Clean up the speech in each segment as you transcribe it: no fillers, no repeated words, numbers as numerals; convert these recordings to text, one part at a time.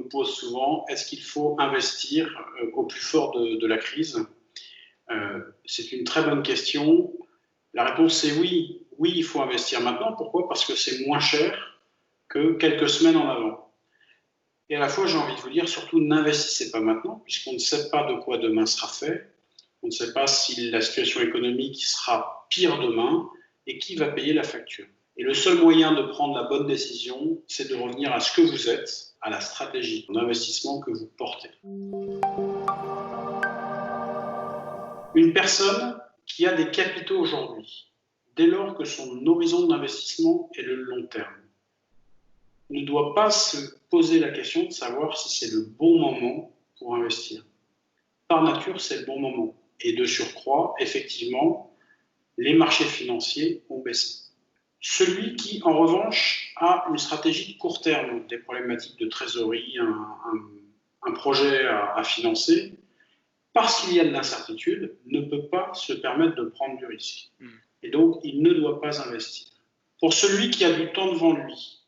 pose souvent, est-ce qu'il faut investir au plus fort de la crise? C'est une très bonne question. La réponse est oui. Oui, il faut investir maintenant. Pourquoi? Parce que c'est moins cher que quelques semaines en avant. Et à la fois, j'ai envie de vous dire, surtout, n'investissez pas maintenant, puisqu'on ne sait pas de quoi demain sera fait. On ne sait pas si la situation économique sera pire demain et qui va payer la facture. Et le seul moyen de prendre la bonne décision, c'est de revenir à ce que vous êtes, à la stratégie d'investissement que vous portez. Une personne qui a des capitaux aujourd'hui, dès lors que son horizon d'investissement est le long terme, ne doit pas se poser la question de savoir si c'est le bon moment pour investir. Par nature, c'est le bon moment. Et de surcroît, effectivement, les marchés financiers ont baissé. Celui qui, en revanche, a une stratégie de court terme, des problématiques de trésorerie, un projet à financer, parce qu'il y a de l'incertitude, ne peut pas se permettre de prendre du risque. Et donc, il ne doit pas investir. Pour celui qui a du temps devant lui,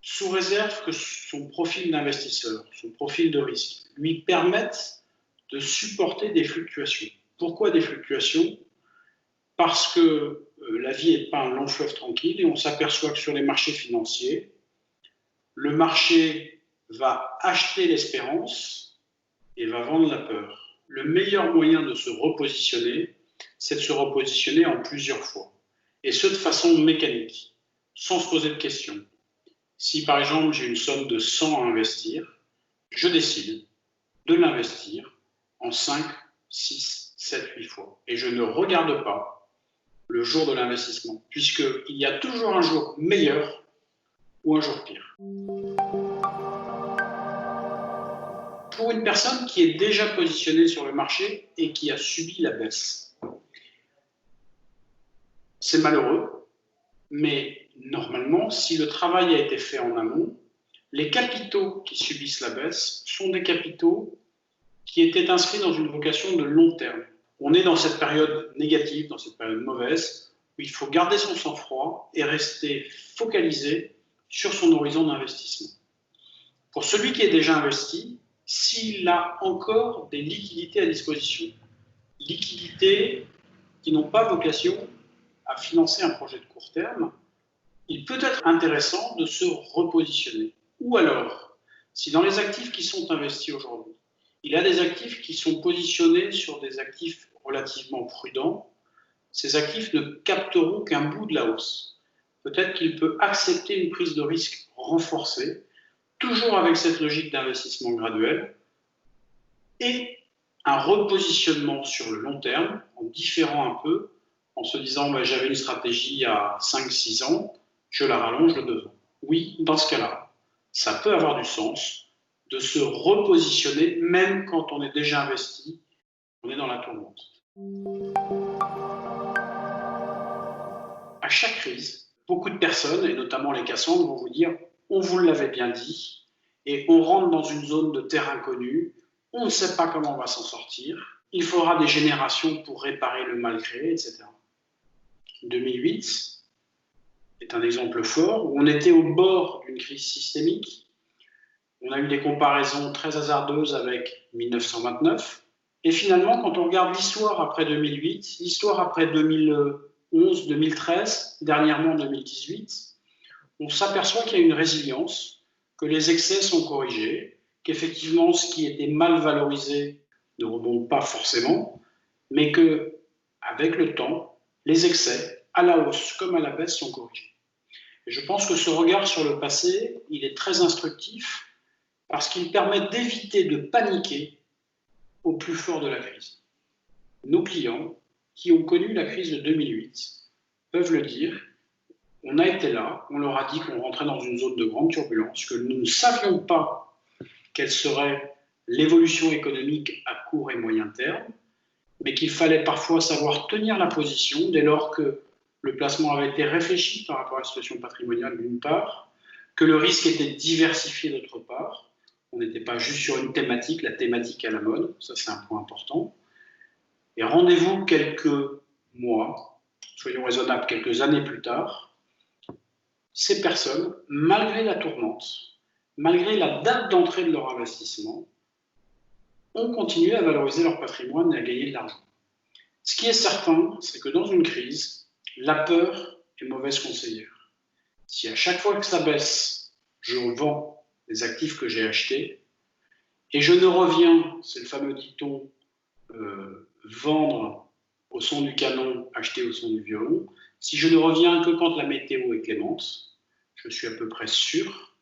sous réserve que son profil d'investisseur, son profil de risque, lui permette de supporter des fluctuations. Pourquoi des fluctuations? Parce que la vie n'est pas un long fleuve tranquille et on s'aperçoit que sur les marchés financiers, le marché va acheter l'espérance et va vendre la peur. Le meilleur moyen de se repositionner, c'est de se repositionner en plusieurs fois. Et ce, de façon mécanique, sans se poser de questions. Si par exemple j'ai une somme de 100 à investir, je décide de l'investir en 5, 6, 7, 8 fois. Et je ne regarde pas le jour de l'investissement, puisqu'il y a toujours un jour meilleur ou un jour pire. Pour une personne qui est déjà positionnée sur le marché et qui a subi la baisse, c'est malheureux, mais normalement, si le travail a été fait en amont, les capitaux qui subissent la baisse sont des capitaux qui étaient inscrits dans une vocation de long terme. On est dans cette période négative, dans cette période mauvaise, où il faut garder son sang-froid et rester focalisé sur son horizon d'investissement. Pour celui qui est déjà investi, s'il a encore des liquidités à disposition, liquidités qui n'ont pas vocation à financer un projet de court terme, il peut être intéressant de se repositionner. Ou alors, si dans les actifs qui sont investis aujourd'hui, il y a des actifs qui sont positionnés sur des actifs relativement prudents, ces actifs ne capteront qu'un bout de la hausse. Peut-être qu'il peut accepter une prise de risque renforcée, toujours avec cette logique d'investissement graduel, et un repositionnement sur le long terme, en différant un peu, en se disant j'avais une stratégie à 5-6 ans, je la rallonge de 2 ans. Oui, dans ce cas-là, ça peut avoir du sens de se repositionner, même quand on est déjà investi, on est dans la tourmente. À chaque crise, beaucoup de personnes, et notamment les Cassandres, vont vous dire « on vous l'avait bien dit », et on rentre dans une zone de terre inconnue, on ne sait pas comment on va s'en sortir, il faudra des générations pour réparer le mal créé, etc. 2008 est un exemple fort où on était au bord d'une crise systémique. On a eu des comparaisons très hasardeuses avec 1929. Et finalement, quand on regarde l'histoire après 2008, l'histoire après 2011, 2013, dernièrement 2018, on s'aperçoit qu'il y a une résilience, que les excès sont corrigés, qu'effectivement, ce qui était mal valorisé ne remonte pas forcément, mais qu'avec le temps, les excès, à la hausse comme à la baisse, sont corrigés. Et je pense que ce regard sur le passé, il est très instructif parce qu'il permet d'éviter de paniquer au plus fort de la crise. Nos clients qui ont connu la crise de 2008 peuvent le dire, on a été là, on leur a dit qu'on rentrait dans une zone de grande turbulence, que nous ne savions pas quelle serait l'évolution économique à court et moyen terme, mais qu'il fallait parfois savoir tenir la position dès lors que le placement avait été réfléchi par rapport à la situation patrimoniale d'une part, que le risque était diversifié d'autre part. On n'était pas juste sur une thématique, la thématique à la mode, ça c'est un point important. Et rendez-vous quelques mois, soyons raisonnables, quelques années plus tard, ces personnes, malgré la tourmente, malgré la date d'entrée de leur investissement, ont continué à valoriser leur patrimoine et à gagner de l'argent. Ce qui est certain, c'est que dans une crise, la peur est mauvaise conseillère. Si à chaque fois que ça baisse, je vends les actifs que j'ai achetés, et je ne reviens, c'est le fameux dicton, vendre au son du canon, acheter au son du violon, si je ne reviens que quand la météo est clémente, je suis à peu près sûr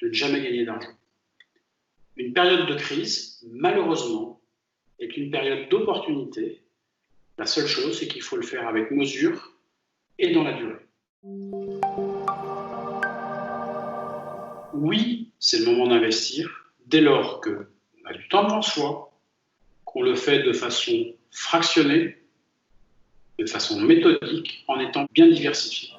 de ne jamais gagner d'argent. Une période de crise, malheureusement, est une période d'opportunité. La seule chose, c'est qu'il faut le faire avec mesure et dans la durée. Oui, c'est le moment d'investir dès lors qu'on a du temps devant soi, qu'on le fait de façon fractionnée, de façon méthodique, en étant bien diversifié.